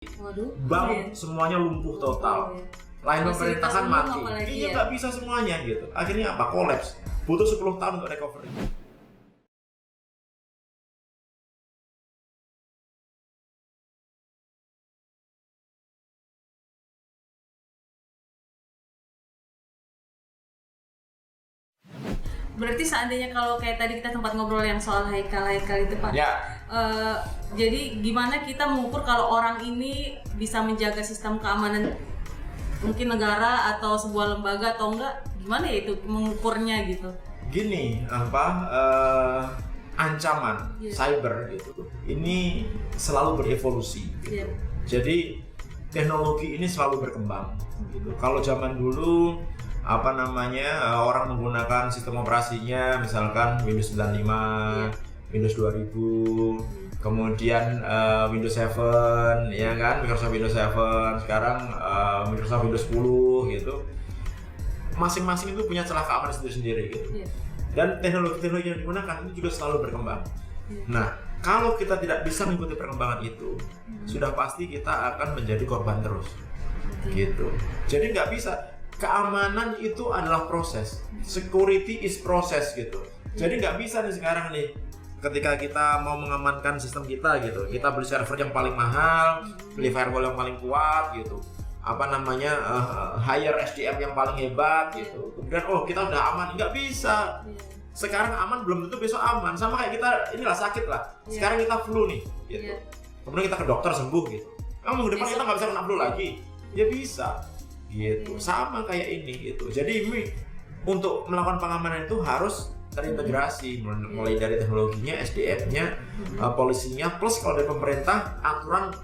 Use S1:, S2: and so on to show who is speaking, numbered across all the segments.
S1: Waduh.
S2: Bank semuanya lumpuh total. Layanan pemerintahan mati. Iya, nggak bisa semuanya gitu. Akhirnya apa? Kolaps. Butuh 10 tahun untuk recovery.
S1: Berarti seandainya kalau kayak tadi kita sempat ngobrol yang soal Haikal itu Pak.
S2: Ya.
S1: Jadi gimana kita mengukur kalau orang ini bisa menjaga sistem keamanan mungkin negara atau sebuah lembaga atau enggak? Gimana ya itu mengukurnya gitu?
S2: Gini, ancaman cyber gitu. Ini selalu berevolusi gitu. Jadi teknologi ini selalu berkembang gitu. Kalau zaman dulu orang menggunakan sistem operasinya misalkan Windows 95, Windows 2000, kemudian Windows 7 ya kan, Microsoft Windows 7, sekarang Microsoft Windows 10 gitu. Masing-masing itu punya celah keamanan sendiri-sendiri gitu. Dan teknologi-teknologi yang digunakan itu juga selalu berkembang. Nah, kalau kita tidak bisa mengikuti perkembangan itu, sudah pasti kita akan menjadi korban terus. Gitu. Jadi nggak bisa. Keamanan itu adalah proses. Security is process gitu. Jadi nggak bisa nih sekarang nih, ketika kita mau mengamankan sistem kita gitu, kita beli server yang paling mahal, beli firewall yang paling kuat gitu, hire SDM yang paling hebat gitu. Kemudian kita udah aman, nggak bisa. Sekarang aman belum tentu besok aman. Sama kayak kita inilah sakit lah. Sekarang kita flu nih gitu. Kemudian kita ke dokter sembuh gitu. Minggu depan kita nggak bisa kena flu lagi. Ya bisa. Gitu, sama kayak ini gitu. Jadi ini untuk melakukan pengamanan itu harus terintegrasi mulai dari teknologinya, SDM-nya, polisinya, plus kalau dari pemerintah aturan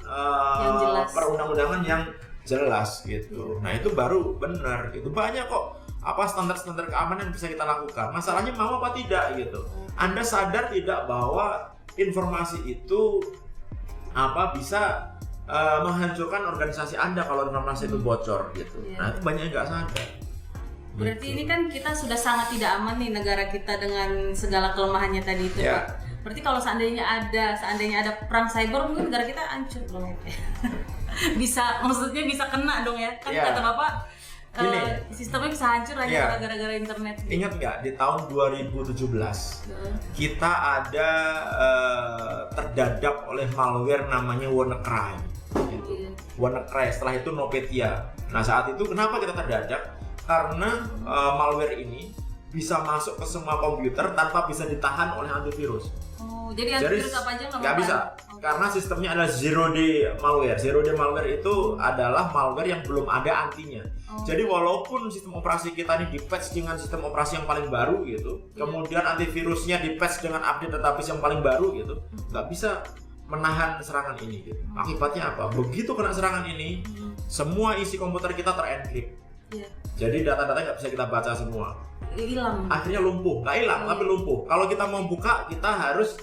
S2: perundang-undangan yang jelas gitu. Nah itu baru benar gitu. Banyak kok standar-standar keamanan yang bisa kita lakukan. Masalahnya mau apa tidak gitu. Anda sadar tidak bahwa informasi itu bisa menghancurkan organisasi Anda kalau informasi itu bocor gitu. Nah itu banyak yang nggak sadar.
S1: Berarti ini kan kita sudah sangat tidak aman nih negara kita dengan segala kelemahannya tadi itu. Pak. Berarti kalau seandainya ada perang cyber mungkin negara kita hancur dong ya. Maksudnya bisa kena dong ya. Kan kata Bapak sistemnya bisa hancur hanya gara-gara internet.
S2: Ingat nggak di tahun 2017 kita ada terdadap oleh malware namanya WannaCry. WannaCry, setelah itu Nopetia. Nah saat itu kenapa kita terdadak? Karena malware ini bisa masuk ke semua komputer tanpa bisa ditahan oleh antivirus.
S1: Jadi antivirus apa aja
S2: nggak bisa. Karena sistemnya adalah zero day malware. Zero day malware itu adalah malware yang belum ada antinya. Jadi walaupun sistem operasi kita ini di-patch dengan sistem operasi yang paling baru gitu, kemudian antivirusnya di-patch dengan update database yang paling baru gitu, nggak bisa menahan serangan ini gitu. Akibatnya apa? Begitu kena serangan ini, semua isi komputer kita terenkrip. Jadi data-data nggak bisa kita baca semua.
S1: Hilang.
S2: Akhirnya lumpuh, nggak hilang tapi lumpuh. Kalau kita mau buka, kita harus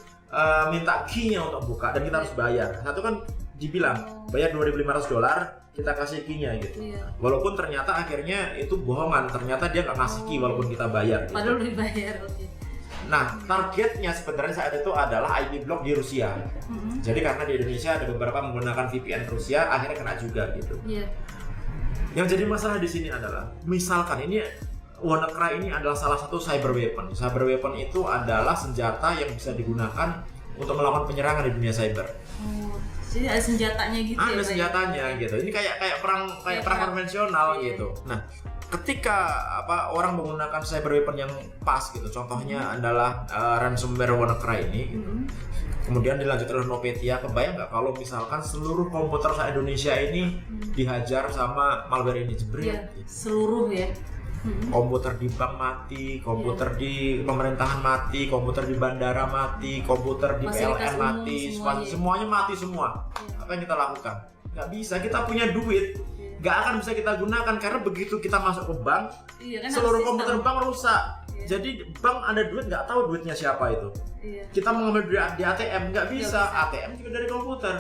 S2: minta key-nya untuk buka dan kita harus bayar. Satu kan dibilang bayar $2.500, kita kasih key-nya gitu. Walaupun ternyata akhirnya itu bohongan, ternyata dia nggak ngasih key walaupun kita bayar. Gitu.
S1: Padahal dibayar.
S2: Nah, targetnya sebenarnya saat itu adalah IP block di Rusia. Jadi karena di Indonesia ada beberapa menggunakan VPN Rusia, akhirnya kena juga gitu. Yang jadi masalah di sini adalah, misalkan ini WannaCry ini adalah salah satu cyber weapon. Cyber weapon itu adalah senjata yang bisa digunakan untuk melakukan penyerangan di dunia cyber.
S1: Jadi ada senjatanya gitu.
S2: Ada senjatanya gitu. Ini kayak perang konvensional gitu. Nah, ketika orang menggunakan cyber weapon yang pas gitu, contohnya adalah ransomware WannaCry ini gitu. Kemudian dilanjutkan oleh Nopetia. Kebayang nggak kalau misalkan seluruh komputer se-Indonesia ini dihajar sama malware ini, jebret?
S1: Seluruh ya.
S2: Komputer di bank mati, komputer di pemerintahan mati, komputer di bandara mati, komputer di PLN mati, semuanya mati semua. Apa yang kita lakukan? Nggak bisa, kita punya duit, nggak akan bisa kita gunakan karena begitu kita masuk ke bank, seluruh komputer bank rusak. Jadi bank ada duit, nggak tahu duitnya siapa itu. Kita mengambil duit di ATM, nggak bisa. ATM juga dari komputer.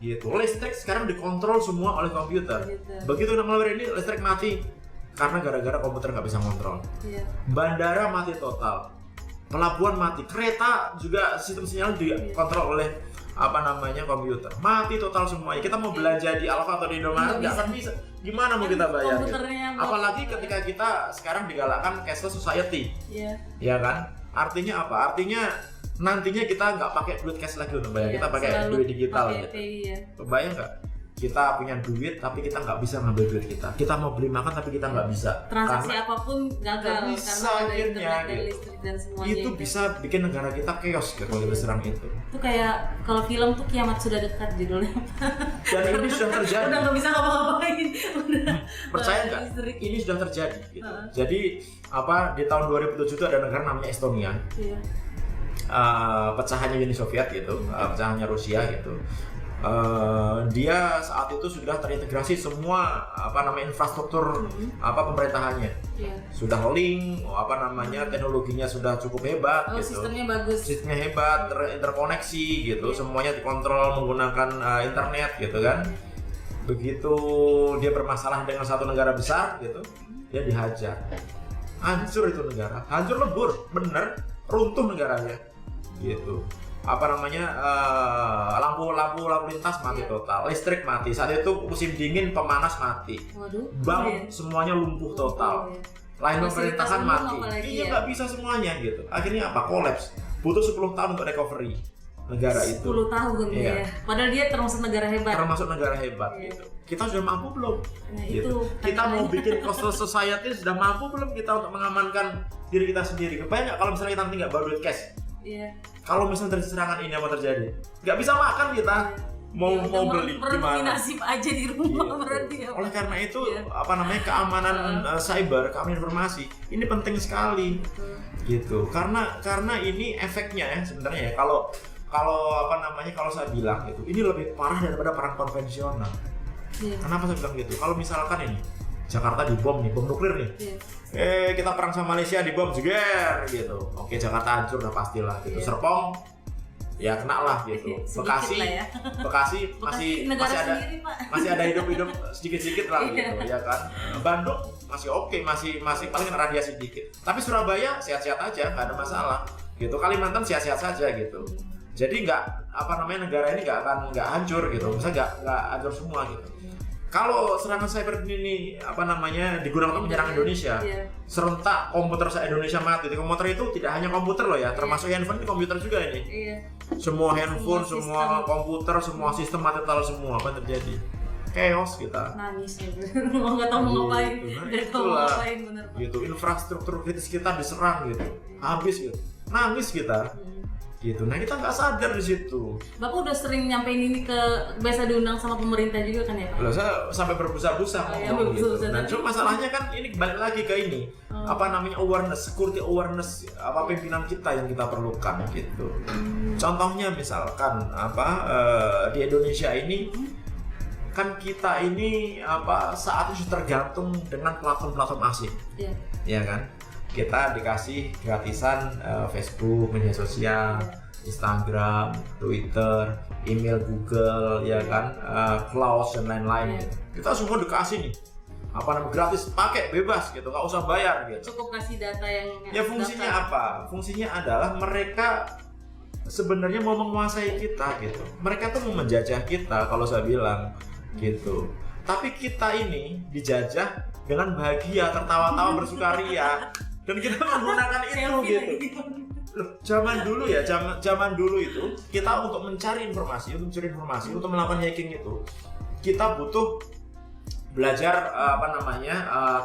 S2: Gitu. Listrik sekarang dikontrol semua oleh komputer. Begitu malware ini, listrik mati. Karena gara-gara komputer nggak bisa kontrol. Bandara mati total, pelabuhan mati, kereta juga sistem sinyal dikontrol oleh komputer, mati total semuanya. Kita mau belanja di Alfa atau di Indomaret nggak akan bisa. Gimana mau kita bayar? Gitu? Apalagi ketika kita sekarang digalakkan cashless society, ya kan? Artinya apa? Artinya nantinya kita nggak pakai duit cash lagi untuk bayar, kita pakai duit digital. Gitu. Kebayang nggak? Kita punya duit tapi kita nggak bisa ngambil duit kita. Kita mau beli makan tapi kita nggak bisa.
S1: Transaksi apapun gagal
S2: bisa,
S1: karena ada
S2: akhirnya,
S1: internet dan
S2: gitu.
S1: listrik dan semuanya.
S2: Itu bisa bikin negara kita chaos kalau kita serang itu.
S1: Itu kayak kalau film tuh kiamat sudah dekat judulnya.
S2: Dan ini sudah terjadi.
S1: Udah nggak bisa ngapa-ngapain.
S2: Percaya nggak? Ini sudah terjadi. Gitu. Jadi di tahun 2007 itu ada negara namanya Estonia.
S1: Iya.
S2: Pecahannya Uni Soviet gitu, pecahannya Rusia gitu. Dia saat itu sudah terintegrasi semua infrastruktur pemerintahannya. Sudah link, teknologinya sudah cukup hebat gitu.
S1: Sistemnya bagus.
S2: Sistemnya hebat, interkoneksi gitu, semuanya dikontrol menggunakan internet gitu kan. Begitu dia bermasalah dengan satu negara besar gitu, dia dihajar. Hancur itu negara, hancur lebur, bener, runtuh negaranya gitu. Lampu lintas mati total, listrik mati. Saat itu musim dingin, pemanas mati. Bank semuanya lumpuh total. Lain pemerintahan mati. Iya nggak bisa semuanya gitu. Akhirnya kolaps. Butuh 10 tahun untuk recovery negara itu.
S1: 10 tahun ya. Padahal dia termasuk negara hebat. Gitu. Kita sudah mampu belum? Gitu. Kita mau bikin cashless society sudah mampu belum kita untuk mengamankan diri kita sendiri? Kebayang nggak kalau misalnya kita nanti nggak bawa duit cash? Kalau misalnya terjadi serangan ini apa terjadi? Nggak bisa makan kita, mau beli gimana? Nasib aja di rumah berarti ya.
S2: Oleh karena itu keamanan cyber, keamanan informasi ini penting sekali, gitu. Karena ini efeknya sebenarnya ya kalau saya bilang gitu, ini lebih parah daripada perang konvensional. Kenapa saya bilang gitu? Kalau misalkan ini Jakarta dibom nuklir nih. Kita perang sama Malaysia dibom jeger gitu. Oke, Jakarta hancur udah pastilah gitu. Serpong ya kena lah gitu. Bekasi masih ada hidup sedikit lah gitu ya kan. Bandung masih oke, masih paling radiasi sedikit. Tapi Surabaya sehat-sehat aja, nggak ada masalah gitu. Kalimantan sehat-sehat saja gitu. Jadi negara ini nggak hancur gitu. Misalnya nggak hancur semua gitu. Kalau serangan cyber ini digunakan untuk menyerang Indonesia, serentak komputer se-Indonesia mati. Di komputer itu tidak hanya komputer loh ya, termasuk handphone, ini komputer juga ini. Semua handphone, semua komputer, semua sistem mati total semua. Apa yang terjadi? Chaos kita.
S1: Nangis ya, nggak tahu mau ngapain.
S2: Bener. Gitu, infrastruktur kritis kita diserang gitu, habis gitu, nangis kita. Gitu. Nah kita nggak sadar di situ.
S1: Bapak udah sering nyampein ini biasa diundang sama pemerintah juga kan ya Pak?
S2: Loh, saya sampai berbusa-busa ngomong gitu. Nah cuma masalahnya kan ini balik lagi ke ini awareness, security awareness pimpinan kita yang kita perlukan gitu. Contohnya misalkan di Indonesia ini kan kita ini saat ini tergantung dengan platform-platform asing, ya kan? Kita dikasih gratisan Facebook, media sosial, Instagram, Twitter, email Google, ya kan, cloud dan lain-lain. Kita semua dikasih nih, gratis, pakai bebas gitu, nggak usah bayar gitu.
S1: Cukup kasih data yang.
S2: Ya fungsinya apa? Fungsinya adalah mereka sebenarnya mau menguasai kita gitu. Mereka tuh mau menjajah kita kalau saya bilang gitu. Tapi kita ini dijajah dengan bahagia, tertawa-tawa, bersukaria. Dan kita menggunakan itu gitu. Zaman dulu itu kita untuk mencari informasi, untuk melakukan hacking itu kita butuh belajar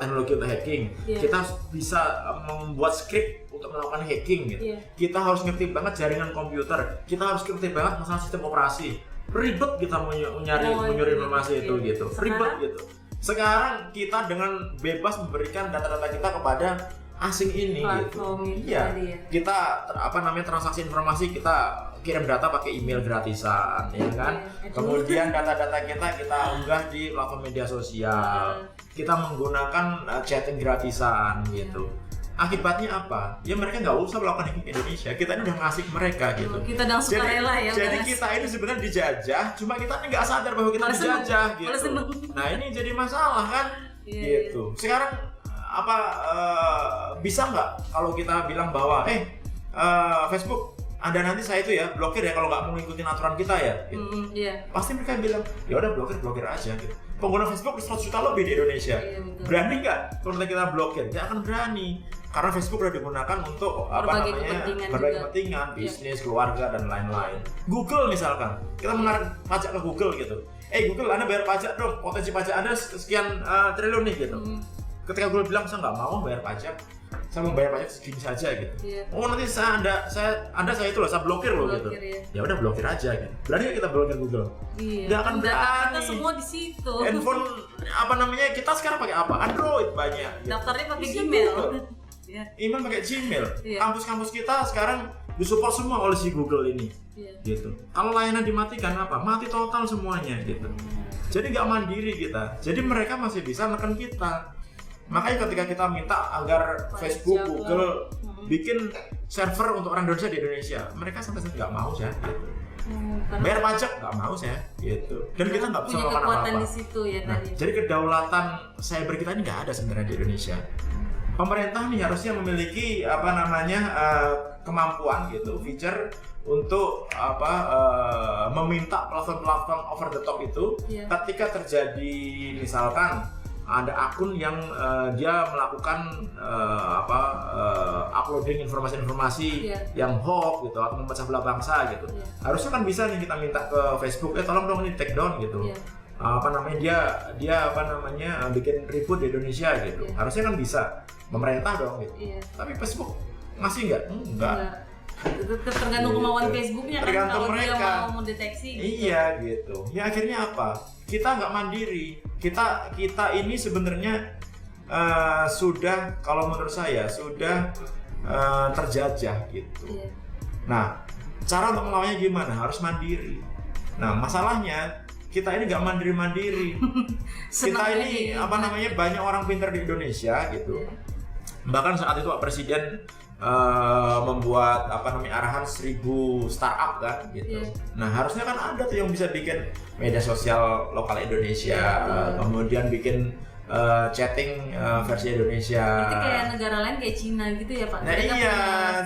S2: teknologi untuk hacking. Kita bisa membuat script untuk melakukan hacking gitu. Kita harus ngerti banget jaringan komputer. Kita harus ngerti banget masalah sistem operasi. Ribet kita mencari informasi itu gitu. Ribet gitu. Sekarang kita dengan bebas memberikan data-data kita kepada asing ini gitu. Iya. Kita transaksi informasi, kita kirim data pakai email gratisan, ya kan? Kemudian data-data kita unggah di platform media sosial. Kita menggunakan chatting gratisan gitu. Akibatnya apa? Ya mereka nggak usah melakukan hacking Indonesia. Kita ini udah ngasih mereka gitu.
S1: Kita udah sukarela ya.
S2: Jadi kita ini sebenarnya dijajah, cuma kita ini nggak sadar bahwa kita dijajah gitu. Nah ini jadi masalah kan? Gitu. Sekarang bisa nggak kalau kita bilang bahwa Facebook Anda nanti saya itu ya blokir ya kalau nggak mau ngikutin aturan kita ya. Gitu. Pasti mereka bilang, ya udah blokir aja. Gitu. Pengguna Facebook 100 juta lebih di Indonesia. Berani nggak kalau kita blokir? Tidak akan berani. Karena Facebook sudah digunakan untuk berbagai kepentingan, bisnis, keluarga dan lain-lain. Google misalkan, kita menarik pajak ke Google gitu. Google, Anda bayar pajak dong. Potensi pajak Anda sekian triliun nih gitu. Ketika Google bilang saya nggak mau bayar pajak, saya mau bayar pajak segini saja gitu. Oh nanti saya itu loh, saya blokir loh gitu. Ya udah blokir aja gitu. Berani nggak kita blokir Google? Nggak akan berani.
S1: Kita semua di situ.
S2: Handphone kita sekarang pakai apa? Android banyak. Gitu.
S1: Daftarnya pakai Gmail.
S2: Email pakai Gmail. Kampus-kampus kita sekarang disupport semua oleh si Google ini. Gitu. Kalau layanan dimatikan apa? Mati total semuanya gitu. Jadi nggak mandiri kita. Jadi mereka masih bisa neken kita. Makanya ketika kita minta agar Facebook, Google bikin server untuk orang Indonesia di Indonesia, mereka sampai nggak mau ya. Gitu. Bayar pajak nggak mau saya, gitu. Dan kita nggak bisa melakukan apa-apa.
S1: Di situ ya tadi.
S2: Jadi kedaulatan cyber kita ini nggak ada sebenarnya di Indonesia. Pemerintah nih harusnya memiliki kemampuan gitu, feature untuk meminta platform over the top itu ketika terjadi misalkan ada akun yang dia melakukan uploading informasi-informasi yang hoax gitu atau memecah belah bangsa gitu. Harusnya kan bisa nih kita minta ke Facebook, tolong dong ini take down gitu. Dia bikin ribut di Indonesia gitu. Harusnya kan bisa pemerintah dong gitu. Tapi Facebook masih enggak.
S1: Tergantung kemauan Facebooknya kan kalau
S2: mereka.
S1: Dia mau mendeteksi gitu.
S2: Iya gitu. Ya akhirnya apa? Kita nggak mandiri. Kita ini sebenarnya sudah, kalau menurut saya sudah terjajah gitu. Nah, cara untuk melawannya gimana? Harus mandiri. Nah, masalahnya kita ini nggak mandiri. Kita ini banyak orang pintar di Indonesia gitu. Bahkan saat itu Pak Presiden membuat arahan 1000 startup kan gitu. Nah harusnya kan ada tuh yang bisa bikin media sosial lokal Indonesia, kemudian bikin chatting versi Indonesia.
S1: Itu kayak negara lain kayak Cina gitu ya Pak.
S2: Nah iya.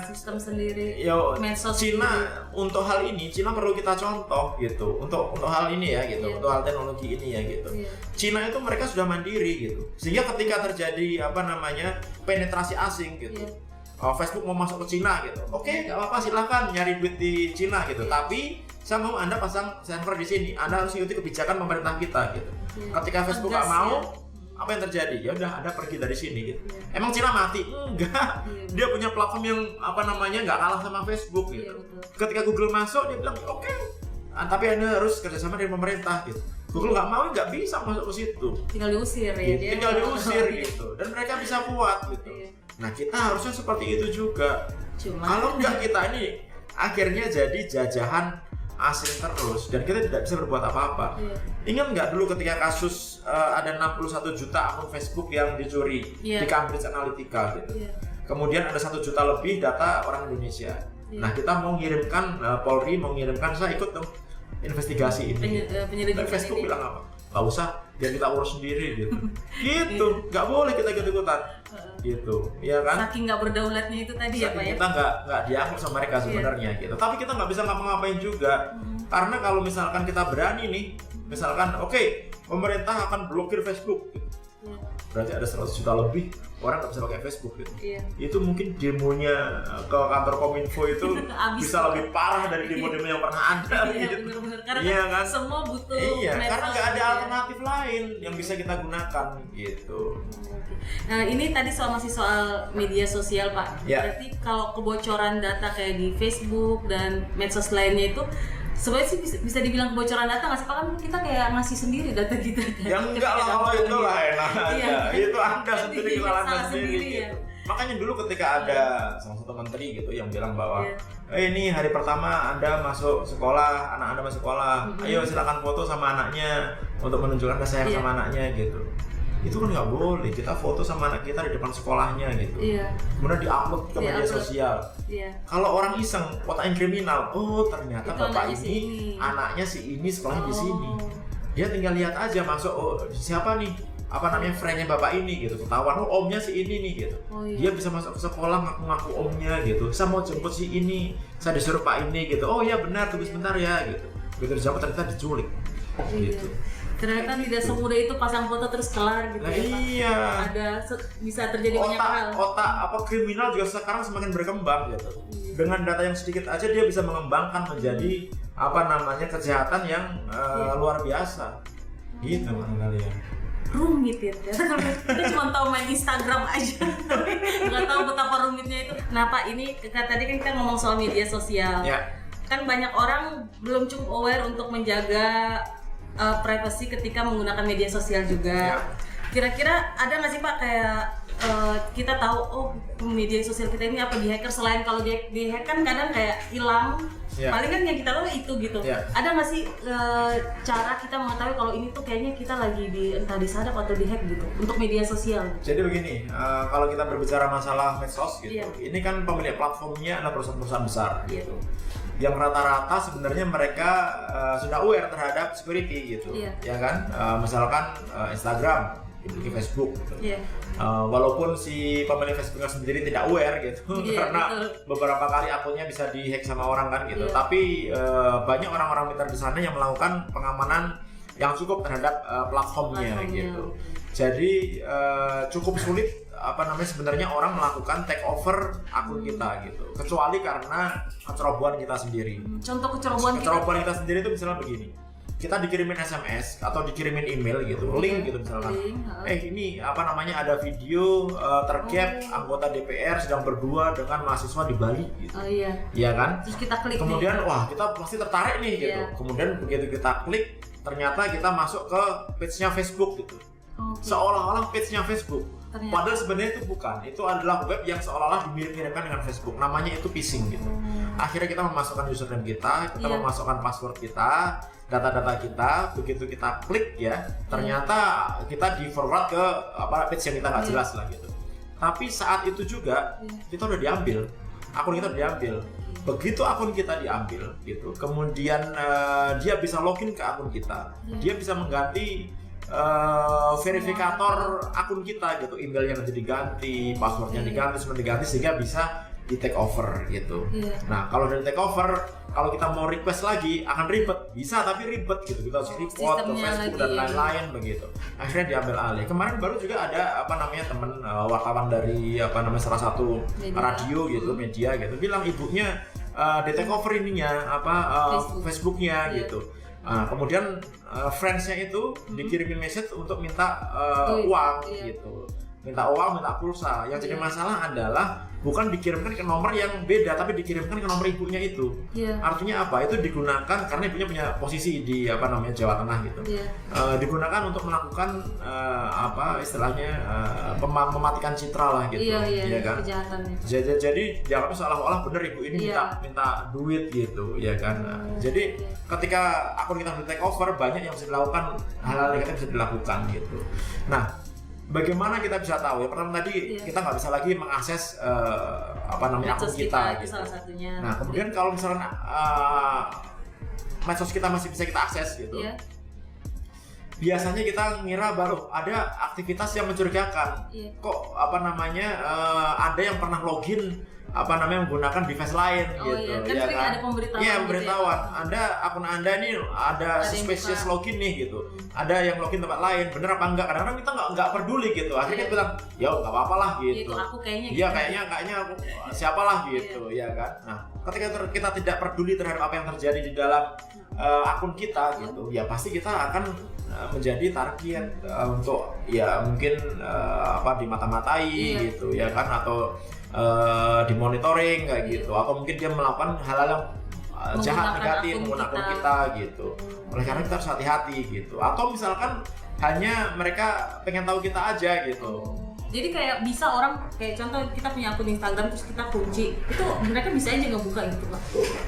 S1: Sistem sendiri.
S2: Medsos Cina sendiri. Untuk hal ini Cina perlu kita contoh gitu. Untuk hal ini ya gitu. Untuk hal teknologi ini ya gitu. Cina itu mereka sudah mandiri gitu. Sehingga ketika terjadi penetrasi asing gitu. Facebook mau masuk ke Cina gitu. Oke, nggak apa-apa, silakan nyari duit di Cina gitu. Tapi saya mau Anda pasang server di sini. Anda harus ikuti kebijakan pemerintah kita gitu. Ketika Facebook nggak mau, apa yang terjadi? Ya udah, Anda pergi dari sini gitu. Emang Cina mati? Enggak. Dia punya platform yang nggak kalah sama Facebook gitu. Ketika Google masuk, dia bilang oke. Tapi Anda harus kerjasama dengan pemerintah gitu. Google nggak mau, nggak bisa masuk ke situ.
S1: Tinggal diusir ya.
S2: Tinggal diusir gitu. Dan mereka bisa kuat gitu. Nah kita harusnya seperti itu juga. Kalau enggak kita ini akhirnya jadi jajahan asing terus dan kita tidak bisa berbuat apa-apa. Ingat nggak dulu ketika kasus ada 61 juta akun Facebook yang dicuri di Cambridge Analytica gitu. Kemudian ada 1 juta lebih data orang Indonesia. Nah kita mau ngirimkan Polri mau ngirimkan, saya ikut dong investigasi ini. Dan Facebook bilang apa? Nggak usah, biar kita urus sendiri gitu. Gitu, nggak boleh kita ikut-ikutan. Gitu, ya kan?
S1: Saking nggak berdaulatnya itu tadi ya Pak ya?
S2: Kita nggak diakur sama mereka sebenarnya gitu. Tapi kita nggak bisa ngapa-ngapain juga. Karena kalau misalkan kita berani nih, misalkan pemerintah akan blokir Facebook gitu. Berarti ada 100 juta lebih orang nggak bisa pakai Facebook gitu. Itu mungkin demonya ke kantor Kominfo itu bisa lebih parah dari demo-demo yang pernah ada gitu.
S1: Bener-bener. Karena kan semua butuh
S2: karena nggak ada alternatif lain yang bisa kita gunakan gitu.
S1: Nah ini tadi masih soal media sosial Pak. Berarti kalau kebocoran data kayak di Facebook dan medsos lainnya itu sebenarnya sih bisa dibilang kebocoran data nggak sih Pak? Kan kita kayak ngasih sendiri data kita kan?
S2: Ya enggak lah, kalau itu lah enak aja. Itu Anda sendiri, kesalahan sendiri gitu. Makanya dulu ketika ada salah satu menteri gitu yang bilang bahwa ini hari pertama Anda masuk sekolah, anak Anda masuk sekolah, ayo silakan foto sama anaknya untuk menunjukkan kasih sayang sama anaknya gitu. Itu kan nggak boleh, kita foto sama anak kita di depan sekolahnya gitu. Kemudian diupload ke media sosial. Kalau orang iseng fotoin kriminal, oh ternyata itu bapak ini anaknya si ini sekolahnya di sini. Dia tinggal lihat aja masuk, oh siapa nih friend-nya bapak ini gitu, ketahuan omnya si ini nih gitu. Dia bisa masuk ke sekolah ngaku-ngaku omnya gitu. Saya mau jemput si ini, saya disuruh pak ini gitu. Oh ya benar, tunggu sebentar ya gitu. Begitu dijemput ternyata diculik gitu.
S1: Ternyata tidak semudah itu pasang foto terus kelar gitu.
S2: Nah,
S1: ya, Pak.
S2: iya.
S1: Bisa terjadi banyak hal.
S2: Otak kriminal juga sekarang semakin berkembang gitu. Dengan data yang sedikit aja dia bisa mengembangkan menjadi kejahatan yang luar biasa. Gitu kalian.
S1: Rumit ya, kita cuma tahu main Instagram aja, nggak tahu betapa rumitnya itu. Nah Pak, ini tadi kan kita ngomong soal media sosial, kan banyak orang belum cukup aware untuk menjaga privasi ketika menggunakan media sosial juga. Kira-kira ada nggak sih Pak kayak kita tahu media sosial kita ini apa di-hacker, selain kalau di-hack kan kadang kayak hilang. Paling kan yang kita tahu itu gitu. Ada nggak sih cara kita mengetahui kalau ini tuh kayaknya kita lagi entah disadap atau dihack gitu untuk media sosial?
S2: Jadi begini, kalau kita berbicara masalah medsos gitu, ini kan pemilik platformnya adalah perusahaan-perusahaan besar gitu. Yang rata-rata sebenarnya mereka sudah aware terhadap security gitu, ya kan? Misalkan Instagram, Facebook gitu. Walaupun si pemilik Facebooknya sendiri tidak aware gitu, karena beberapa kali akunnya bisa dihack sama orang kan gitu. Tapi banyak orang-orang pintar di sana yang melakukan pengamanan yang cukup terhadap platformnya gitu. Jadi cukup sulit sebenarnya orang melakukan take over akun kita gitu, kecuali karena kecerobohan kita sendiri.
S1: Contoh kecerobohan
S2: kita sendiri itu misalnya begini. Kita dikirimin SMS atau dikirimin email gitu, link gitu misalkan. Ini ada video terkait anggota DPR sedang berdua dengan mahasiswa di Bali gitu. Iya kan?
S1: Terus kita klik.
S2: Kemudian kita pasti tertarik nih gitu. Kemudian begitu kita klik, ternyata kita masuk ke page-nya Facebook gitu. Seolah-olah page-nya Facebook. Padahal sebenarnya itu bukan. Itu adalah web yang seolah-olah dimirip-miripkan dengan Facebook. Namanya itu phishing gitu. Akhirnya kita memasukkan username kita memasukkan password kita, data-data kita. Begitu kita klik ya, ternyata kita di forward ke page yang kita nggak jelas lah gitu. Tapi saat itu juga kita udah diambil, akun kita udah diambil. Begitu akun kita diambil gitu, kemudian dia bisa login ke akun kita, dia bisa mengganti verifikator akun kita gitu, emailnya nanti diganti, passwordnya diganti, semua diganti sehingga bisa di take over gitu. Nah kalau dari take over, kalau kita mau request lagi akan ribet, bisa tapi ribet gitu, kita harus report ke Facebook dan lain-lain begitu. Akhirnya diambil alih. Kemarin baru juga ada teman wartawan dari salah satu radio gitu, media gitu, bilang ibunya di take over ininya Facebooknya gitu. Kemudian friends-nya itu dikirimin message untuk minta uang gitu, minta pulsa. Yang jadi masalah adalah bukan dikirimkan ke nomor yang beda, tapi dikirimkan ke nomor ibunya itu. Artinya apa? Itu digunakan karena ibunya punya posisi di Jawa Tengah gitu. Digunakan untuk melakukan mematikan citra lah gitu. Iya kan? Jadi dianggap seolah-olah bener ibu ini minta duit gitu, ya kan? Jadi ketika akun kita di take over, banyak yang bisa dilakukan, hal-hal negatif bisa dilakukan gitu. Nah, bagaimana kita bisa tahu? Ya pertama tadi kita nggak bisa lagi mengakses akun kita gitu.
S1: Salah satunya.
S2: Nah kemudian kalau misalnya medsos kita masih bisa kita akses gitu, biasanya kita ngira baru ada aktivitas yang mencurigakan. Kok ada yang pernah login menggunakan device lain gitu.
S1: Kan sering ada pemberitahuan.
S2: Iya, pemberitahuan. Akun Anda ini ada suspicious login nih gitu. Ada yang login tempat lain, bener apa enggak? Kadang-kadang kita nggak peduli gitu. Akhirnya kita bilang, ya nggak apa-apa lah gitu.
S1: Itu aku kayaknya.
S2: Iya, kayaknya aku siapalah gitu, ya kan. Nah, ketika kita tidak peduli terhadap apa yang terjadi di dalam akun kita gitu, ya pasti kita akan menjadi target untuk mungkin dimata-matai gitu, ya kan, atau dimonitoring kayak gitu, atau mungkin dia melakukan hal-hal yang jahat negatif menggunakan kita gitu. Oleh karena kita harus hati-hati gitu. Atau misalkan hanya mereka pengen tahu kita aja gitu.
S1: Jadi kayak bisa orang, kayak contoh kita punya akun Instagram terus kita kunci, itu mereka bisa aja ngebuka gitu Pak?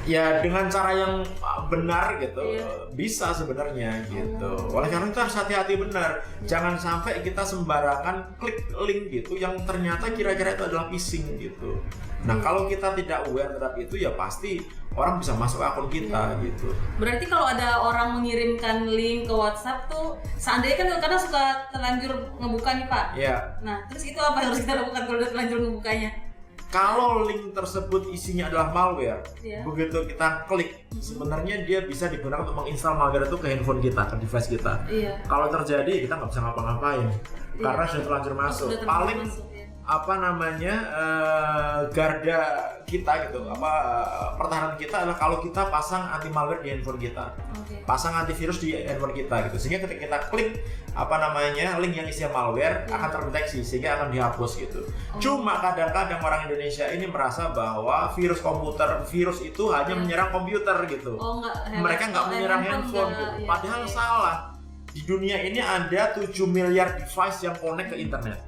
S2: Ya dengan cara yang benar gitu, bisa sebenarnya gitu. Oleh karena itu harus hati-hati benar. Jangan sampai kita sembarangan klik link gitu yang ternyata kira-kira itu adalah phishing gitu. Nah kalau kita tidak aware terhadap itu, ya pasti orang bisa masuk ke akun kita gitu.
S1: Berarti kalau ada orang mengirimkan link ke WhatsApp tuh, seandainya kan kadang suka terlanjur ngebuka nih Pak.
S2: Iya.
S1: Nah, terus itu apa yang harus kita lakukan kalau udah terlanjur ngebukanya?
S2: Kalau link tersebut isinya adalah malware, begitu kita klik, sebenarnya dia bisa digunakan untuk menginstal malware itu ke handphone kita, ke device kita. Kalau terjadi, kita nggak bisa ngapa-ngapain, karena sudah terlanjur masuk. Paling apa namanya garda kita gitu, pertahanan kita adalah kalau kita pasang anti malware di handphone kita, pasang antivirus di handphone kita gitu, sehingga ketika kita klik apa namanya link yang isinya malware akan terdeteksi sehingga akan dihapus gitu. Cuma kadang-kadang orang Indonesia ini merasa bahwa virus itu hanya menyerang komputer gitu. Mereka nggak menyerang handphone gitu. Padahal salah. Di dunia ini ada 7 miliar device yang connect ke internet.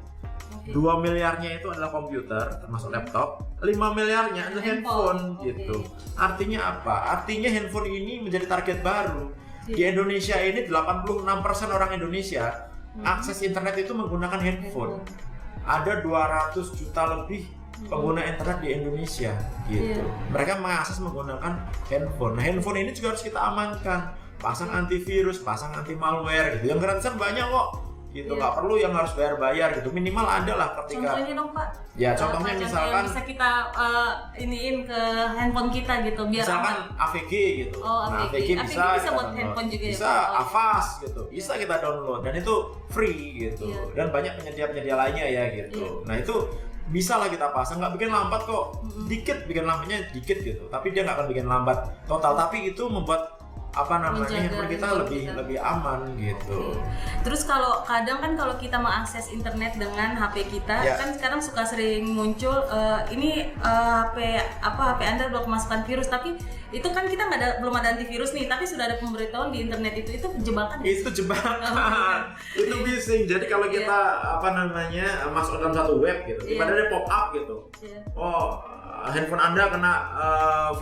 S2: 2 miliarnya itu adalah komputer, termasuk laptop. 5 miliarnya adalah handphone gitu. Artinya apa? Artinya handphone ini menjadi target baru. Di Indonesia ini 86% orang Indonesia akses internet itu menggunakan handphone. Ada 200 juta lebih pengguna internet di Indonesia gitu. Mereka mengakses menggunakan handphone. Nah, handphone ini juga harus kita amankan. Pasang antivirus, pasang anti malware gitu. Yang gratisan banyak kok. Gitu, nggak perlu yang harus bayar gitu, minimal ada lah ketika.
S1: Contohnya dong Pak.
S2: Ya contohnya misalkan
S1: bisa kita iniin ke handphone kita gitu biar
S2: misalkan AVG gitu.
S1: Nah, AVG bisa buat handphone juga.
S2: Bisa Avast gitu, bisa kita download dan itu free gitu. Dan banyak penyedia lainnya ya gitu. Nah itu bisa lah kita pasang, nggak bikin lambat kok. Dikit bikin lambatnya dikit gitu, tapi dia nggak akan bikin lambat total. Tapi itu membuat handphone kita lebih aman gitu.
S1: Terus kalau kadang kan kalau kita mengakses internet dengan HP kita kan sekarang suka sering muncul ini HP Anda belum kemasukan virus, tapi itu kan kita belum ada antivirus nih, tapi sudah ada pemberitahuan di internet itu jebakan.
S2: Itu jebakan. Itu phishing. Jadi kalau kita masuk dalam satu web gitu, tiba-tiba ada pop up gitu. Handphone Anda kena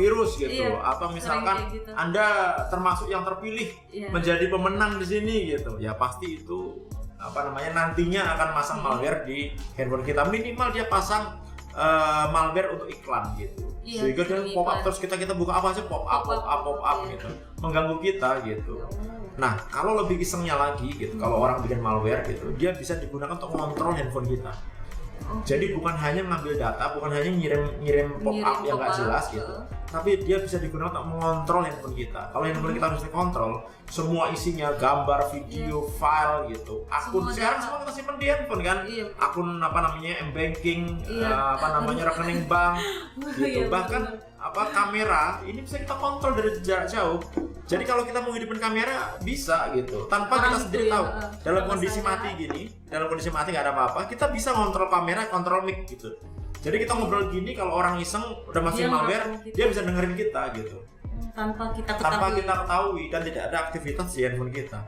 S2: virus gitu, atau misalkan gitu. Anda termasuk yang terpilih menjadi pemenang di sini gitu, ya pasti itu nantinya akan masang malware di handphone kita. Minimal dia pasang malware untuk iklan gitu, sehingga dia pop up terus kita buka apa aja pop up gitu, mengganggu kita gitu. Nah kalau lebih isengnya lagi gitu, kalau orang bikin malware gitu, dia bisa digunakan untuk mengontrol handphone kita. Jadi bukan hanya ngambil data, bukan hanya ngirim pop up yang nggak jelas gitu, tapi dia bisa digunakan untuk mengontrol handphone kita. Kalau handphone kita harus dikontrol, semua isinya gambar, video, file gitu. Akun sekarang semua kita simpan di handphone kan. Akun m-banking, rekening bank gitu. Bahkan kamera ini bisa kita kontrol dari jarak jauh. Jadi kalau kita mau hidupin kamera bisa gitu, tanpa kita sendiri tahu. Dalam kondisi mati gini, dalam kondisi mati nggak ada apa-apa, kita bisa kontrol kamera, kontrol mic gitu. Jadi kita ngobrol gini, kalau orang iseng udah masih malware, dia bisa dengerin kita gitu.
S1: Tanpa kita
S2: ketahui dan tidak ada aktivitas di handphone kita.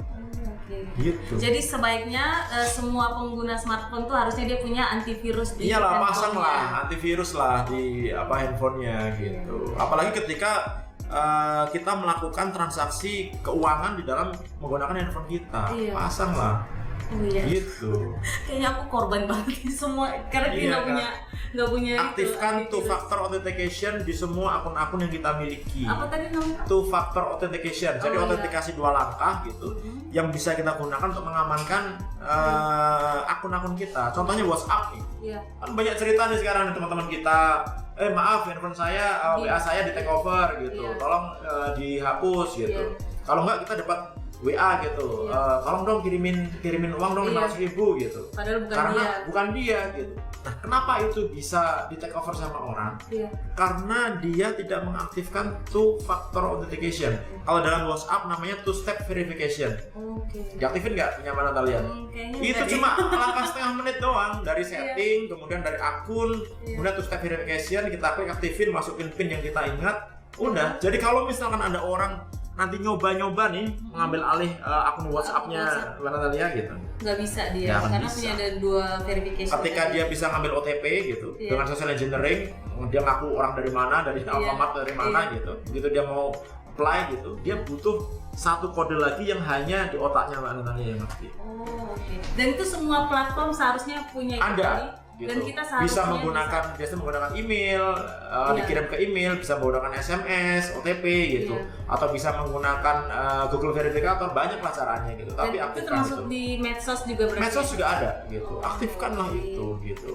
S2: Gitu.
S1: Jadi sebaiknya semua pengguna smartphone tuh harusnya dia punya antivirus di
S2: handphone. Pasang lah antivirus lah di handphonenya gitu. Apalagi ketika kita melakukan transaksi keuangan di dalam menggunakan handphone kita, pasang lah. Gitu.
S1: Kayaknya aku korban banget semua karena kita nggak punya.
S2: Aktifkan two factor authentication di semua akun-akun yang kita miliki.
S1: Apa tadi namanya?
S2: Two factor authentication. Jadi autentikasi 2 langkah gitu, yang bisa kita gunakan untuk mengamankan akun-akun kita. Contohnya WhatsApp nih. Kan banyak cerita nih sekarang teman-teman kita. Maaf, handphone saya, WA saya di take over gitu. Tolong dihapus gitu. Kalau nggak kita dapat WA gitu, tolong dong kirimin uang dong 500.000 gitu.
S1: Padahal
S2: bukan dia gitu. Nah, kenapa itu bisa di take over sama orang? Karena dia tidak mengaktifkan two factor authentication. Kalau dalam WhatsApp namanya two step verification. Diaktifin nggak kenyamanan kalian? Itu cuma langkah setengah menit doang, dari setting, kemudian dari akun, kemudian two step verification, kita aktifin, masukin pin yang kita ingat. Udah. Jadi kalau misalkan ada orang nanti nyoba-nyoba nih mengambil alih akun WhatsApp-nya Natalia gitu,
S1: nggak bisa dia karena punya ada 2 verification.
S2: Ketika dia bisa ngambil OTP gitu dengan social engineering, dia ngaku orang dari mana, dari Alfamart dari mana gitu, begitu dia mau apply gitu, dia butuh 1 kode lagi yang hanya di otaknya Mbak Natalia yang ngerti.
S1: Dan itu semua platform seharusnya punya
S2: ada. gitu.
S1: Dan kita
S2: Bisa menggunakan email, dikirim ke email, bisa menggunakan SMS, OTP gitu, atau bisa menggunakan Google Verifikator, banyaklah caranya gitu.
S1: Dan
S2: tapi
S1: itu
S2: aktifkan
S1: termasuk
S2: itu.
S1: di medsos juga berarti.
S2: Medsos juga ada gitu, aktifkanlah itu gitu.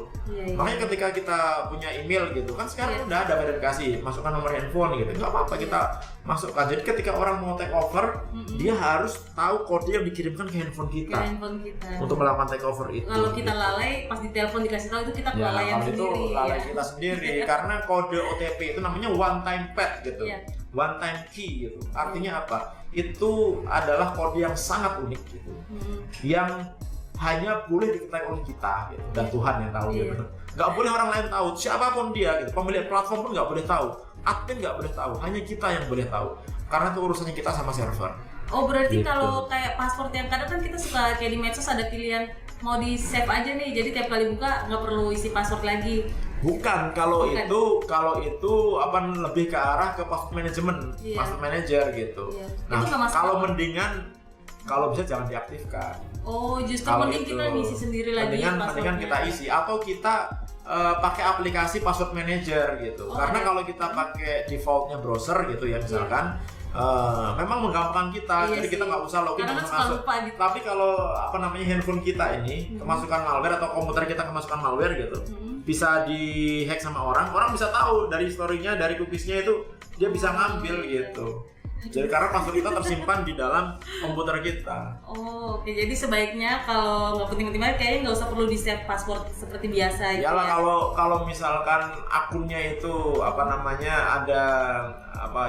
S2: Makanya ketika kita punya email gitu kan sekarang udah ada verifikasi, masukkan nomor handphone gitu, nggak apa-apa kita masukkan. Jadi ketika orang mau take over, dia harus tahu kode yang dikirimkan ke handphone kita. Untuk melakukan take over itu.
S1: Kalau kita lalai, pas ditelepon dikasih tahu itu kita kelalaian sendiri.
S2: Itu lalai kita sendiri karena kode OTP itu namanya one time pad gitu. One time key gitu. Artinya apa? Itu adalah kode yang sangat unik gitu. Yang hanya boleh diketahui oleh kita gitu. Dan Tuhan yang tahu gitu. Nggak boleh orang lain tahu, siapapun dia gitu. Pemilik platform pun nggak boleh tahu. Admin nggak boleh tahu, hanya kita yang boleh tahu. Karena itu urusannya kita sama server.
S1: Oh berarti
S2: gitu.
S1: kalau kayak password yang kadang kan kita suka kayak di medsos ada pilihan mau di save aja nih, jadi tiap kali buka nggak perlu isi password lagi.
S2: Bukan, kalau itu apa lebih ke arah ke password management, password manager gitu. Nah kalau mendingan kalau bisa jangan diaktifkan.
S1: Oh justru mending kita ngisi sendiri lagi.
S2: Mendingan kita isi atau kita pakai aplikasi password manager gitu. Karena kalau kita pakai defaultnya browser gitu ya misalkan. Memang menggampang kita, jadi kita nggak usah login dan masuk.
S1: Gitu.
S2: Tapi kalau handphone kita ini kemasukan malware atau komputer kita kemasukan malware gitu, bisa dihack sama orang bisa tahu dari historinya, dari cookiesnya itu dia bisa ngambil gitu. Jadi karena password kita tersimpan di dalam komputer kita.
S1: Oh, oke. Jadi sebaiknya kalau nggak penting-penting banget kayaknya nggak usah perlu di-save password seperti biasa.
S2: Iyalah kalau misalkan akunnya itu ada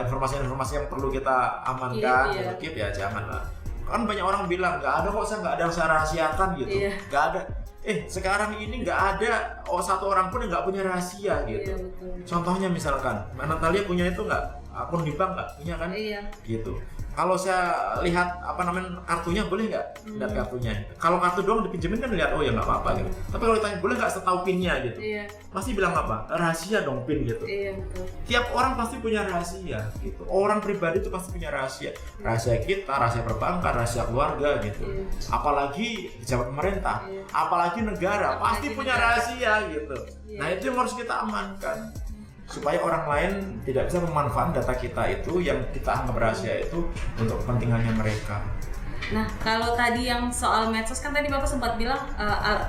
S2: informasi-informasi yang perlu kita amankan, keep ya jangan lah. Kan banyak orang bilang nggak ada kok, nggak ada yang saya rahasiakan gitu. Nggak ada. Sekarang ini nggak ada satu orang pun yang nggak punya rahasia gitu. Contohnya misalkan, Natalia punya itu nggak? Akun di bank nggak? Punya kan? Gitu. Kalau saya lihat kartunya boleh nggak? Lihat kartunya. Kalau kartu doang dipinjemin kan lihat ya nggak apa-apa gitu. Tapi kalau ditanya boleh nggak setahu pinnya gitu? Pasti bilang apa? Rahasia dong pin gitu.
S1: Betul.
S2: Tiap orang pasti punya rahasia gitu. Orang pribadi itu pasti punya rahasia. Rahasia kita, rahasia perbankan, rahasia keluarga gitu. Apalagi pejabat pemerintah, apalagi negara pasti punya rahasia gitu. Nah itu yang harus kita amankan. Supaya orang lain tidak bisa memanfaatkan data kita itu yang kita anggap rahasia itu untuk kepentingannya mereka.
S1: Nah, kalau tadi yang soal medsos kan tadi Bapak sempat bilang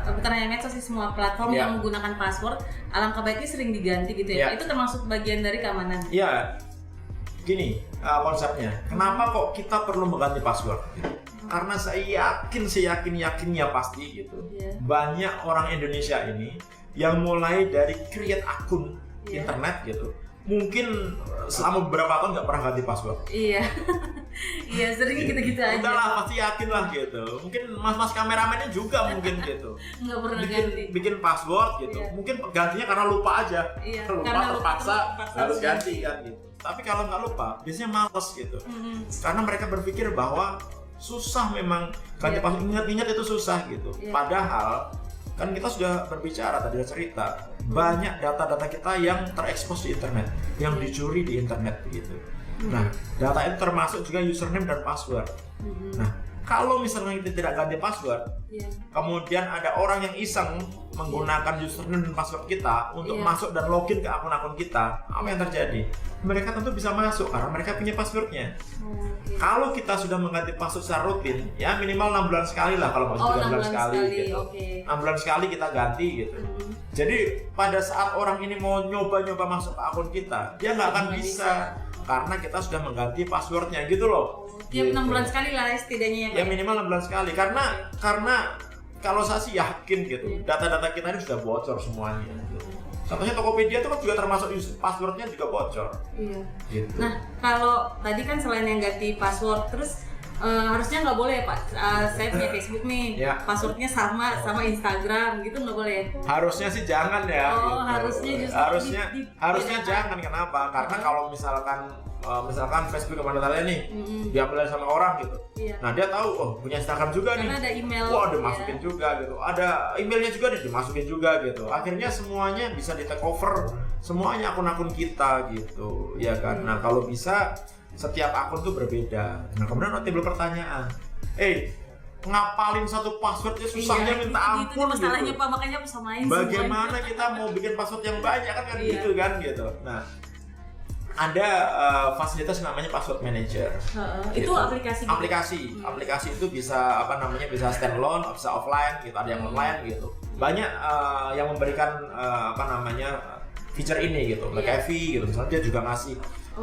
S1: bukan hanya medsos sih, semua platform yang menggunakan password alangkah baiknya sering diganti gitu ya. Itu termasuk bagian dari keamanan.
S2: Iya. Gini konsepnya. Kenapa kok kita perlu mengganti password? Karena saya yakinnya pasti gitu. Banyak orang Indonesia ini yang mulai dari create akun internet gitu, mungkin selama beberapa tahun nggak pernah ganti password.
S1: Iya sering gitu-gitu aja.
S2: Udah lah pasti yakin lah gitu. Mungkin mas kameramennya juga mungkin gitu.
S1: Nggak pernah ganti.
S2: Bikin password gitu. Mungkin gantinya karena lupa aja. Lupa terpaksa harus ganti kan gitu. Tapi kalau nggak lupa, biasanya males gitu. Karena mereka berpikir bahwa susah memang ganti password. Ingat itu susah gitu. Padahal kan kita sudah berbicara tadi, ada cerita banyak data-data kita yang terekspos di internet, yang dicuri di internet begitu. Nah, data itu termasuk juga username dan password. Nah, kalau misalnya kita tidak ganti password, kemudian ada orang yang iseng menggunakan username dan password kita untuk masuk dan login ke akun-akun kita, apa yang terjadi? Mereka tentu bisa masuk karena mereka punya passwordnya. Kalau kita sudah mengganti password secara rutin, ya minimal 6 bulan sekali lah, kalau masih 3 bulan sekali gitu. 6 bulan sekali kita ganti gitu. Jadi pada saat orang ini mau nyoba-nyoba masuk ke akun kita, dia nggak akan bisa karena kita sudah mengganti passwordnya gitu loh.
S1: Tiap 6 bulan sekali lah setidaknya
S2: ya minimal 6 bulan sekali, karena kalau saya sih yakin gitu, data-data kita ini sudah bocor semuanya gitu. Contohnya Tokopedia itu kan juga termasuk passwordnya juga bocor. Gitu.
S1: Nah, kalau tadi kan selain yang ganti password, terus harusnya nggak boleh ya Pak, saya punya Facebook nih, passwordnya sama Instagram gitu, nggak boleh?
S2: Harusnya sih jangan ya.
S1: Oh, gitu. Harusnya justru
S2: harusnya jangan. Kenapa? Karena kalau misalkan Facebook sama Natalia nih diambil sama orang gitu. Nah dia tahu punya Instagram juga.
S1: Karena
S2: nih.
S1: Ada email.
S2: Dimasukin juga gitu. Ada emailnya juga nih dimasukin juga gitu. Akhirnya semuanya bisa di take over, semuanya akun-akun kita gitu, ya kan. Nah kalau bisa setiap akun tuh berbeda. Nah kemudian timbul pertanyaan, ngapalin satu passwordnya susahnya minta ampun
S1: itu masalahnya
S2: gitu.
S1: Pak, makanya aku samain
S2: Bagaimana kita mau bikin password yang banyak kan gitu kan gitu. Nah, ada fasilitas namanya password manager.
S1: Itu
S2: gitu. Aplikasi itu bisa bisa standalone, bisa offline gitu, ada yang online gitu. Banyak yang memberikan feature ini gitu. McAfee gitu, misalnya dia juga ngasih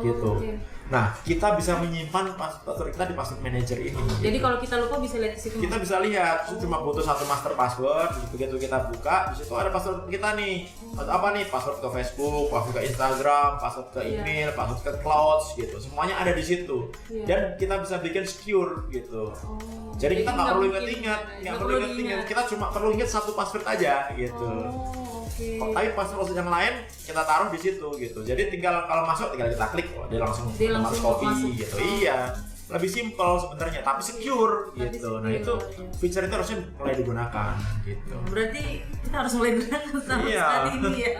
S2: gitu.
S1: Okay.
S2: Nah, kita bisa menyimpan password kita di password manager ini.
S1: Jadi
S2: gitu.
S1: kalau kita lupa bisa lihat di situ.
S2: Kita bisa lihat, cuma butuh satu master password. Begitu kita buka, di situ ada password kita nih. Apa nih? Password ke Facebook, password ke Instagram, password ke email, password ke cloud gitu. Semuanya ada di situ. Dan kita bisa bikin secure gitu. Jadi kita nggak perlu ingat-ingat, kita cuma perlu ingat satu password aja gitu. Tapi password yang lain kita taruh di situ gitu. Jadi tinggal kalau masuk tinggal kita klik, dia langsung copy gitu. Iya, lebih simple sebenarnya, tapi secure gitu. Nah itu feature itu harusnya mulai digunakan gitu.
S1: Berarti kita harus mulai gunakan sama sekali ini ya.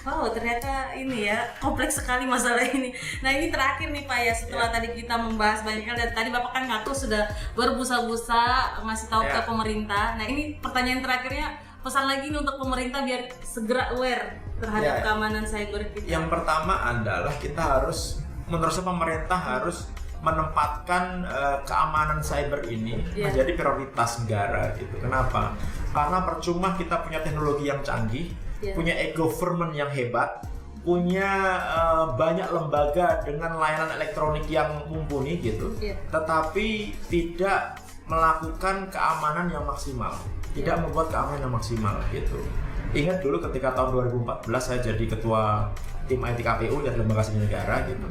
S1: Oh ternyata ini ya kompleks sekali masalah ini. Nah ini terakhir nih Pak ya, setelah tadi kita membahas banyak hal dan tadi Bapak kan ngaku sudah berbusa-busa ngasih tahu ke pemerintah. Nah ini pertanyaan terakhirnya, pesan lagi nih untuk pemerintah biar segera aware terhadap keamanan cyber kita.
S2: Yang pertama adalah kita harus, menurut saya pemerintah harus menempatkan keamanan cyber ini menjadi prioritas negara gitu. Kenapa? Karena percuma kita punya teknologi yang canggih, punya e-government yang hebat, punya banyak lembaga dengan layanan elektronik yang mumpuni gitu, tetapi tidak melakukan keamanan yang maksimal. Tidak membuat keamanan yang maksimal gitu. Ingat dulu ketika tahun 2014 saya jadi ketua tim IT KPU dari Lembaga Sandi Negara gitu.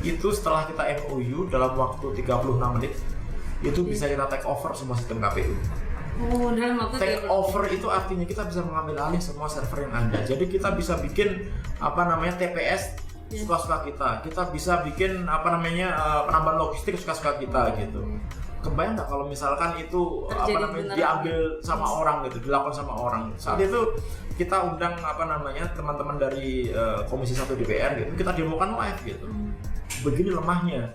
S2: Itu setelah kita MOU dalam waktu 36 menit itu bisa kita take over semua sistem KPU.
S1: Dalam waktu
S2: take over itu artinya kita bisa mengambil alih semua server yang ada. Jadi kita bisa bikin TPS suka-suka kita. Kita bisa bikin penambahan logistik suka-suka kita gitu. Kebayang nggak kalau misalkan itu diambil sama orang gitu, dilakukan sama orang. Saat itu kita undang teman-teman dari Komisi 1 DPR gitu, kita demokan live gitu. Begini lemahnya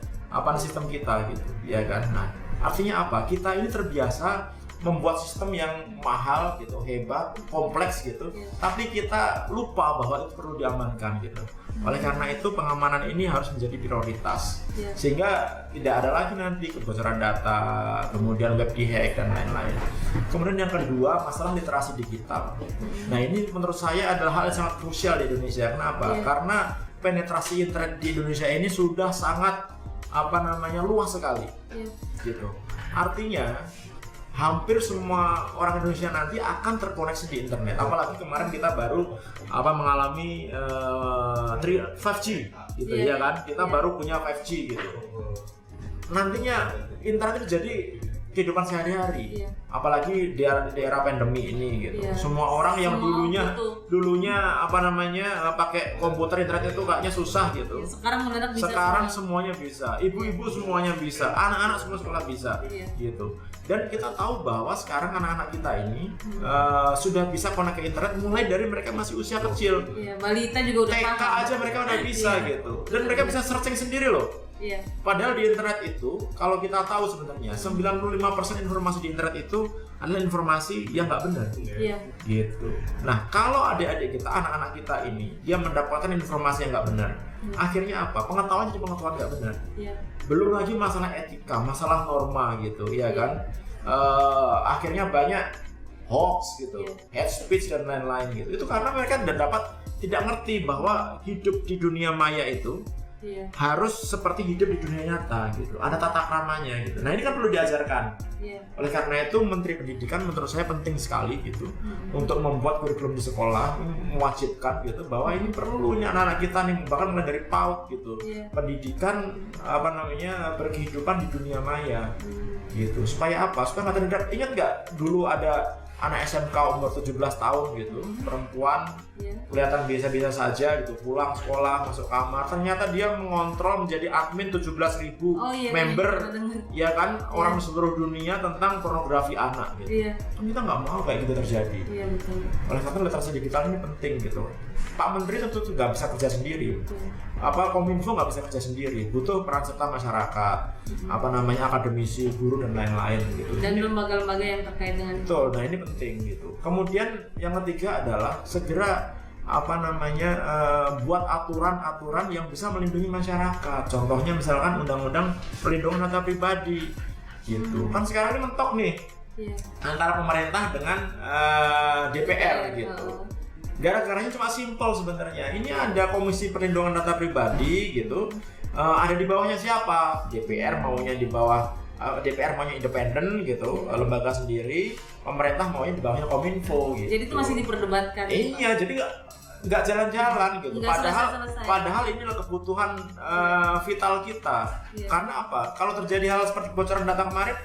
S2: sistem kita gitu, ya kan? Nah, artinya apa? Kita ini terbiasa membuat sistem yang mahal gitu, hebat, kompleks gitu, tapi kita lupa bahwa itu perlu diamankan gitu. Oleh karena itu pengamanan ini harus menjadi prioritas, sehingga tidak ada lagi nanti kebocoran data, kemudian web dihack dan lain-lain. Kemudian yang kedua, masalah literasi digital. Nah ini menurut saya adalah hal yang sangat krusial di Indonesia. Kenapa? Karena penetrasi internet di Indonesia ini sudah sangat luas sekali, gitu. Artinya hampir semua orang Indonesia nanti akan terkoneksi di internet. Apalagi kemarin kita baru mengalami 5G gitu ya kan. Kita baru punya 5G gitu. Nantinya internet itu jadi kehidupan sehari-hari. Apalagi di era pandemi ini gitu. Semua orang yang dulunya pakai komputer internet itu kayaknya susah gitu.
S1: Sekarang mendadak bisa.
S2: Sekarang semuanya bisa. Ibu-ibu semuanya bisa. Anak-anak semua sekolah bisa. Gitu. Dan kita tahu bahwa sekarang anak-anak kita ini sudah bisa connect ke internet mulai dari mereka masih usia kecil.
S1: Balita juga udah
S2: TK aja mereka udah bisa gitu. Dan mereka bisa searching sendiri loh. Padahal di internet itu, kalau kita tahu sebenarnya 95% informasi di internet itu adalah informasi yang nggak benar. Gitu. Nah, kalau adik-adik kita, anak-anak kita ini, dia mendapatkan informasi yang nggak benar, akhirnya apa? Pengetahuan jadi pengetahuan nggak benar. Belum lagi masalah etika, masalah norma gitu, ya kan? Akhirnya banyak hoax gitu, hate speech dan lain-lain gitu. Itu karena mereka tidak ngerti bahwa hidup di dunia maya itu harus seperti hidup di dunia nyata gitu. Ada tata kramanya gitu. Nah ini kan perlu diajarkan. Oleh karena itu Menteri Pendidikan menurut saya penting sekali gitu untuk membuat kurikulum di sekolah, mewajibkan gitu bahwa ini perlu anak-anak kita nih, bahkan mulai dari PAUD gitu. Pendidikan berkehidupan di dunia maya gitu. Supaya apa? Supaya nggak terhadap. Ingat nggak dulu ada anak SMK umur 17 tahun gitu, perempuan, kelihatan biasa-biasa saja gitu, pulang sekolah, masuk kamar, ternyata dia mengontrol menjadi admin 17.000 member, ya kan, orang seluruh dunia tentang pornografi anak gitu. Kita nggak mau kayak gitu terjadi.
S1: Betul.
S2: Oleh karena literasi digital ini penting gitu. Pak Menteri tentu nggak bisa kerja sendiri. Kominfo nggak bisa kerja sendiri, butuh peran serta masyarakat, akademisi, guru dan lain-lain gitu.
S1: Dan lembaga-lembaga yang terkait dengan
S2: itu. Nah ini penting gitu. Kemudian yang ketiga adalah segera buat aturan-aturan yang bisa melindungi masyarakat. Contohnya misalkan undang-undang perlindungan data pribadi gitu. Kan sekarang ini mentok nih antara pemerintah dengan DPR gitu. Gara-garanya cuma simpel sebenarnya. Ini ada Komisi Perlindungan Data Pribadi gitu. Ada di bawahnya siapa? DPR maunya di bawah DPR maunya independen gitu, lembaga sendiri. Pemerintah maunya di bawahnya Kominfo gitu.
S1: Jadi itu masih diperdebatkan.
S2: Iya, jadi nggak jalan-jalan gitu. Padahal ini adalah kebutuhan vital kita. Karena apa? Kalau terjadi hal seperti kebocoran data kemarin,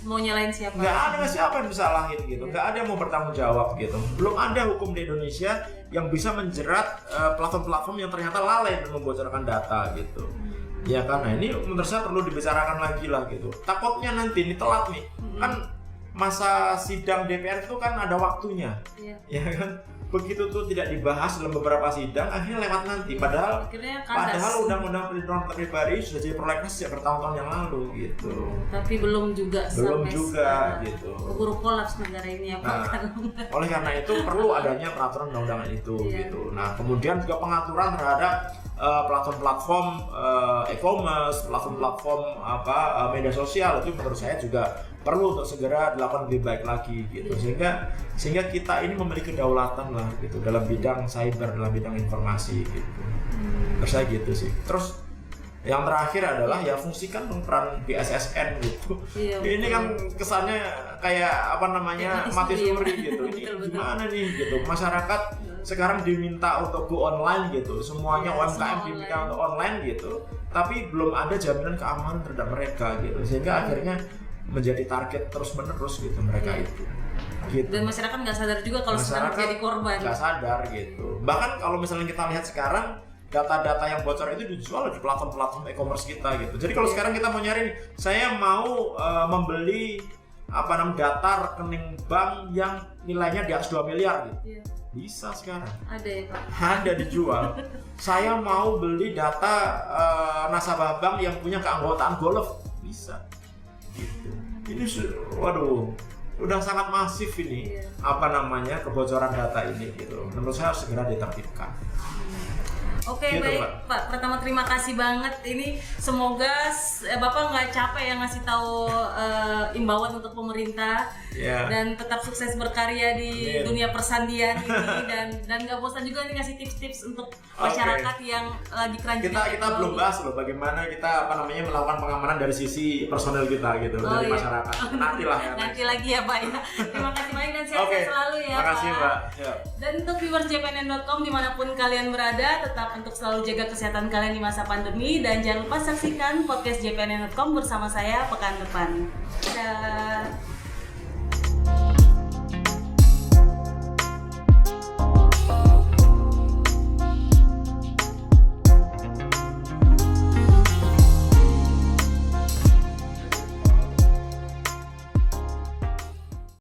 S1: mau nyalain siapa?
S2: Nggak ada siapa yang bisa salahin gitu, nggak ada yang mau bertanggung jawab gitu. Belum ada hukum di Indonesia yang bisa menjerat platform-platform yang ternyata lalai dan membocorkan data gitu. Ya kan, nah ini menurut saya perlu dibicarakan lagi lah gitu. Takutnya nanti ini telat nih, kan masa sidang DPR itu kan ada waktunya, ya kan. Begitu tuh tidak dibahas dalam beberapa sidang, akhirnya lewat nanti. Padahal undang-undang perlindungan data pribadi sudah jadi prolegnas sejak bertahun-tahun yang lalu gitu.
S1: Tapi belum juga
S2: gitu.
S1: Keburu kolaps negara ini ya Pak.
S2: Oleh karena itu perlu adanya peraturan undang-undangan itu gitu. Nah kemudian juga pengaturan terhadap platform-platform e-commerce, platform-platform media sosial itu menurut saya juga perlu untuk segera dilakukan lebih baik lagi gitu, sehingga kita ini memiliki kedaulatan lah gitu dalam bidang cyber, dalam bidang informasi gitu. Terus saya gitu sih. Terus yang terakhir adalah ya fungsikan peran BSSN gitu. Ini kan kesannya kayak mati suri gitu. Ini gimana nih gitu, masyarakat sekarang diminta untuk go online gitu, semuanya UMKM diminta untuk online gitu, tapi belum ada jaminan keamanan terhadap mereka gitu, sehingga akhirnya menjadi target terus-menerus gitu mereka itu. Gitu.
S1: Dan masyarakat nggak sadar juga kalau sedang jadi korban.
S2: Nggak sadar gitu. Bahkan kalau misalnya kita lihat sekarang data-data yang bocor itu dijual di platform-platform e-commerce kita gitu. Jadi kalau sekarang kita mau nyari, saya mau membeli data rekening bank yang nilainya di atas 2 miliar gitu. Bisa sekarang. Ada ya Pak? Ada dijual. Saya mau beli data nasabah bank yang punya keanggotaan golf. Bisa. Gitu. Ini udah sangat masif ini kebocoran data ini gitu. Menurut saya harus segera ditertibkan.
S1: Oke, gitu, baik Pak. Pertama terima kasih banget. Ini semoga Bapak nggak capek ngasih tahu imbauan untuk pemerintah dan tetap sukses berkarya di dunia persandian ini dan nggak bosan juga nih ngasih tips-tips untuk masyarakat yang lagi keranjang.
S2: Kita belum bahas loh bagaimana kita melakukan pengamanan dari sisi personel kita gitu dari masyarakat. Nanti
S1: lagi ya Pak ya. Terima kasih banyak dan sehat-sehat selalu ya
S2: Pak. Terima kasih Mbak.
S1: Dan untuk viewers jpnn.com dimanapun kalian berada, tetap untuk selalu jaga kesehatan kalian di masa pandemi dan jangan lupa saksikan podcast jpnn.com bersama saya pekan depan. Dadah.